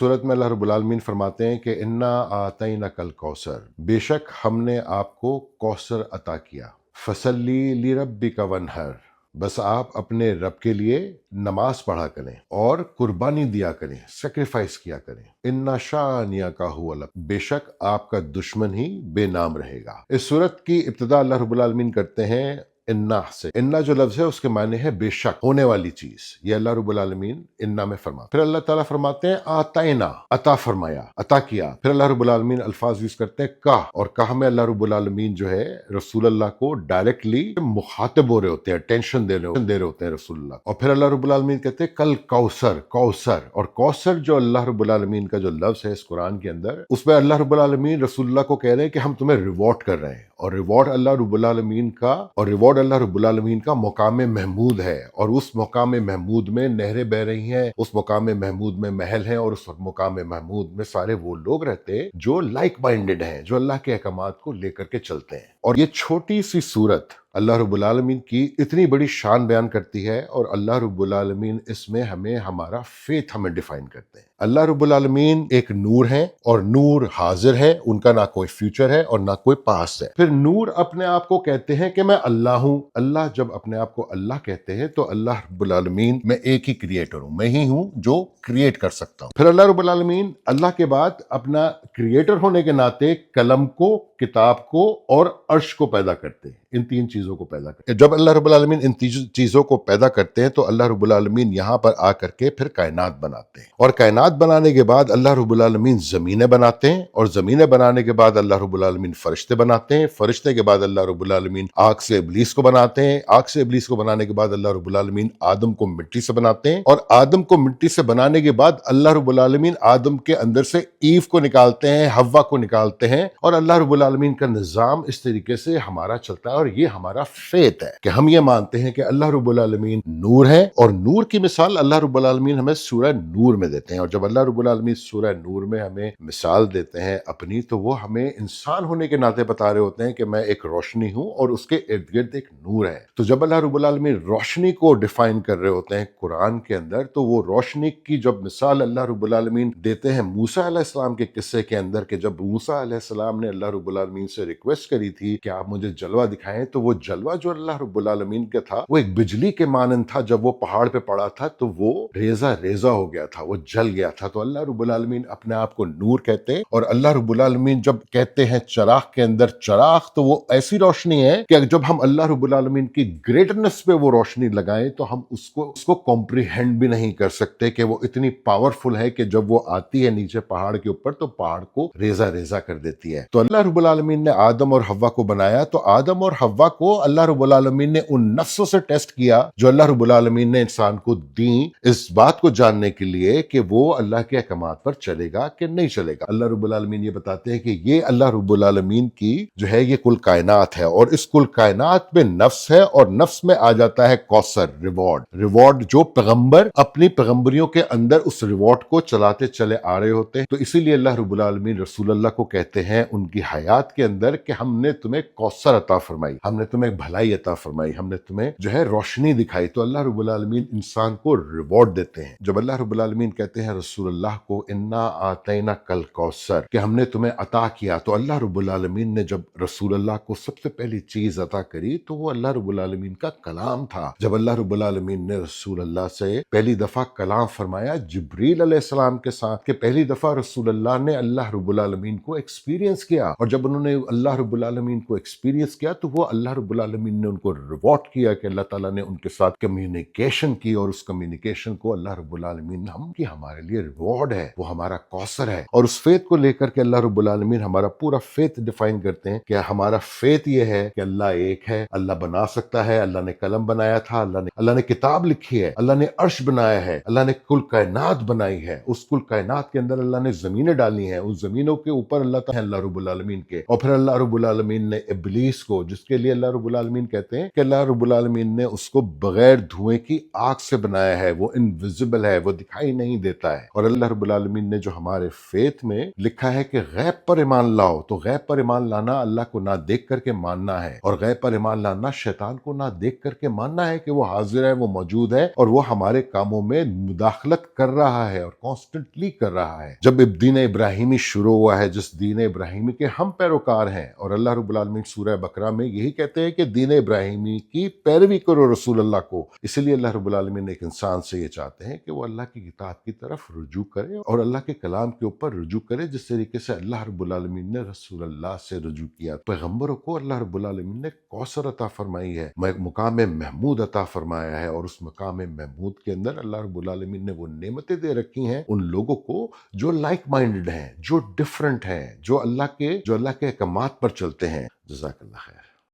सूरत में अल्लाह रब्बुल आलमीन फरमाते हैं कि इन्ना आतैना कल कौसर, बेशक हमने आपको कौसर अता किया। फसल्ली लिरब्बिका वनहर, बस आप अपने रब के लिए नमाज पढ़ा करें और कुर्बानी दिया करें, सेक्रीफाइस किया करें। इन्ना शानिया का हुआ, बेशक आपका दुश्मन ही बेनाम रहेगा। इस सूरत की इब्तिदा अल्लाह रब्बुल आलमीन करते हैं इन्ना से। इन्ना जो लफ्ज है उसके माने है बेशक, होने वाली चीज। ये अल्लाह रब्बुल आलमीन इन्ना में फरमाते। फिर अल्लाह ताला फरमाते हैं आताइना, अता फरमाया, अता किया। फिर अल्लाह रब्बुल आलमीन अल्फाज यूज करते हैं का, और कहा में अल्लाह रब्बुल आलमीन जो है रसूल अल्लाह को डायरेक्टली मुखातिब हो रहे होते हैं, टेंशन दे रहे होते हैं रसूल अल्लाह। और फिर अल्लाह रब्बुल आलमीन कहते हैं कल कौसर, कौसर। और कौसर जो अल्लाह रब्बुल आलमीन का जो लफ्ज है इस कुरान के अंदर, उसमें अल्लाह रब्बुल आलमीन रसूल अल्लाह को कह रहे हैं कि हम तुम्हें रिवॉर्ड कर रहे हैं। और रिवॉर्ड अल्लाह रब्बुल आलमीन का, और रिवॉर्ड अल्लाह रब्बुल आलमीन का मुकाम महमूद है। और उस मुकाम महमूद में नहरें बह रही हैं, उस मुकाम महमूद में महल हैं, और उस मुकाम महमूद में सारे वो लोग रहते हैं जो लाइक माइंडेड हैं, जो अल्लाह के अहकामात को लेकर के चलते हैं। और ये छोटी सी सूरत अल्लाह रब्बुल आलमीन की इतनी बड़ी शान बयान करती है, और अल्लाह रब्बुल आलमीन इसमें हमें हमारा फेथ हमें डिफाइन करते हैं। अल्लाह रब्बुल आलमीन एक नूर है, और नूर हाजिर है, उनका ना कोई फ्यूचर है और ना कोई पास है। फिर नूर अपने आप को कहते हैं कि मैं अल्लाह हूं। अल्लाह जब अपने आप को अल्लाह कहते हैं तो अल्लाह रब्बुल आलमीन मैं एक ही क्रिएटर हूं, मैं ही हूं जो क्रिएट कर सकता हूं। फिर अल्लाह रब्बुल आलमीन अल्लाह के बाद अपना क्रिएटर होने के नाते कलम को, किताब को और अर्श को पैदा करते हैं। इन तीन चीजों को पैदा करते हैं। जब अल्लाह रब्बुल आलमीन इन चीजों को पैदा करते हैं तो अल्लाह रब्बुल आलमीन यहां पर आकर के फिर कायनात बनाते हैं। और कायनात बनाने के बाद अल्लाह रब्बुल आलमीन जमीनें बनाते हैं, और जमीनें बनाने के बाद अल्लाह रब्बुल आलमीन फरिश्ते बनाते हैं। फरिश्ते के बाद अल्लाह रब्बुल आलमीन आग से इब्लीस को बनाते हैं। आग से इब्लीस को बनाने के बाद अल्लाह रब्बुल आलमीन आदम को मिट्टी से बनाते हैं। और आदम को मिट्टी से बनाने के बाद अल्लाह रब्बुल आलमीन आदम के अंदर से ईव को निकालते हैं, हव्वा को निकालते हैं। और अल्लाह रब्बुल आलमीन का निजाम इस तरीके से हमारा चलता है। और ये हमारा फेथ है कि हम ये मानते हैं कि अल्लाह रब्बुल आलमीन नूर है, और नूर की मिसाल अल्लाह रब्बुल आलमीन हमें सूरह नूर में देते हैं। और जब अल्लाह रब्बुल आलमीन सूरह नूर में हमें मिसाल देते हैं अपनी, तो वो हमें इंसान होने के नाते बता रहे होते हैं कि मैं एक रोशनी हूं और उसके इर्द गिर्द एक नूर है। तो जब अल्लाह रब्बुल आलमीन रोशनी को डिफाइन कर रहे होते हैं कुरान के अंदर, तो वो रोशनी की जब मिसाल अल्लाह रब्बुल आलमीन देते हैं मूसा अलैहिस्सलाम के किस्से के अंदर, कि जब मूसा अलैहिस्सलाम ने अल्लाह रब्बुल आलमीन से रिक्वेस्ट करी थी कि आप मुझे जलवा दिखाएं, तो वो जलवा जो अल्लाह रब्बुल आलमीन का था वो एक बिजली के मानंद था। जब वो पहाड़ पे पड़ा था तो वो रेजा रेजा हो गया था, वो जल गया था। तो अल्लाह रब्बुल आलमीन अपने आप को नूर कहते हैं। और अल्लाह रब्बुल आलमीन जब कहते हैं चराग के अंदर चराग, तो वो ऐसी रोशनी है कि जब हम अल्लाह रब्बुल आलमीन की ग्रेटनेस पे वो रोशनी लगाएं तो हम उसको कॉम्प्रिहेंड भी नहीं कर सकते कि वो इतनी पावरफुल है कि जब वो आती है नीचे पहाड़ के ऊपर तो पहाड़ को रेजा रेजा कर देती है। तो अल्लाह रब्बुल आलमीन ने आदम और हव्वा को बनाया, तो आदम और हव्वा को अल्लाह रब्बुल आलमीन ने उन नफ्सों से टेस्ट किया जो अल्लाह रब्बुल आलमीन ने इंसान को दी, इस बात को जानने के लिए कि वो अल्लाह के अहकामात पर चलेगा कि नहीं चलेगा। अल्लाह रब्बुल आलमीन ये बताते हैं कि ये अल्लाह रब्बुल आलमीन की जो है ये कुल कायनात है, और इस कुल कायनात में नफ्स है, और नफ्स में आ जाता है कौसर, रिवॉर्ड। रिवॉर्ड जो पैगंबर अपनी पैगंबरियों के अंदर उस रिवॉर्ड को चलाते चले आ रहे होते हैं। तो इसीलिए अल्लाह रब्बुल आलमीन रसूल अल्लाह को कहते हैं उनकी हयात के अंदर कि हमने तुम्हें कौसर अता फरमाई, हमने तुम्हें भलाई अता फरमाई, हमने तुम्हें जो है रोशनी दिखाई। तो अल्लाह रब्बुल आलमीन इंसान को रिवॉर्ड देते हैं। जब अल्लाह रब्बुल आलमीन कहते हैं रसूल अल्लाह को इन्ना आतैना कल कौसर, कि हमने तुम्हें अता किया, तो अल्लाह रब्बुल आलमीन ने जब रसूल अल्लाह को सबसे पहली चीज अता करी तो वो अल्लाह रब्बुल आलमीन का कलाम था। जब अल्लाह रब्बुल आलमीन ने रसूल अल्लाह से पहली दफा कलाम फरमाया जिब्रील अलैहिस्सलाम के साथ, कि पहली दफा रसूल अल्लाह ने अल्लाह रब्बुल आलमीन को एक्सपीरियंस किया। और जब उन्होंने अल्लाह रब्बुल आलमीन को एक्सपीरियंस किया तो वो अल्लाह रब्बुल आलमीन ने उनको रिवॉर्ड किया कि अल्लाह ताला ने उनके साथ कम्युनिकेशन की, और उस कम्युनिकेशन को अल्लाह रब्बुल आलमीन हम कि हमारे लिए रिवॉर्ड है, वो हमारा कौसर है। और उस फेथ को लेकर के अल्लाह रब्बुल आलमीन हमारा पूरा फेथ डिफाइन करते हैं कि हमारा फेथ ये है कि अल्लाह एक है, अल्लाह बना सकता है, अल्लाह ने कलम बनाया था, अल्लाह ने किताब लिखी है, अल्लाह ने अर्श बनाया है, अल्लाह ने कुल कायनात बनाई है, उस कुल कायनात के अंदर अल्लाह ने जमीनें डाली हैं, उस जमीनों के ऊपर अल्लाह रब्बुल आलमीन के। और फिर अल्लाह रब्बुल आलमीन ने इब्लीस को, जिस جس کے لیے اللہ رب العالمین کہتے ہیں کہ اللہ رب العالمین نے اس کو بغیر دھوئیں کی آگ سے بنایا ہے، وہ انویزیبل ہے، وہ دکھائی نہیں دیتا ہے۔ اور اللہ رب العالمین نے جو ہمارے فیتھ میں لکھا ہے کہ غیب پر ایمان لاؤ، تو غیب پر ایمان لانا اللہ کو نہ دیکھ کر کے ماننا ہے، اور غیب پر ایمان لانا شیطان کو نہ دیکھ کر کے ماننا ہے کہ وہ حاضر ہے، وہ موجود ہے، اور وہ ہمارے کاموں میں مداخلت کر رہا ہے اور کانسٹنٹلی کر رہا ہے۔ جب دین ابراہیمی شروع ہوا ہے، جس دین ابراہیمی کے ہم پیروکار ہیں، اور اللہ رب العالمین سورہ بقرہ میں یہی کہتے ہیں کہ دین ابراہیمی کی پیروی کرو رسول اللہ کو، اس لیے اللہ رب العالمین ایک انسان سے یہ چاہتے ہیں کہ وہ اللہ کی کتاب کی طرف رجوع کرے اور اللہ کے کلام کے اوپر رجوع کرے، جس طریقے سے اللہ رب العالمین نے رسول اللہ سے رجوع کیا۔ پیغمبروں کو اللہ رب العالمین نے کوثر عطا فرمائی ہے، مقام محمود عطا فرمایا ہے، اور اس مقام محمود کے اندر اللہ رب العالمین نے وہ نعمتیں دے رکھی ہیں ان لوگوں کو جو لائک مائنڈڈ ہیں، جو ڈفرنٹ ہیں، جو اللہ کے احکامات پر چلتے ہیں۔ جزاک اللہ خیر۔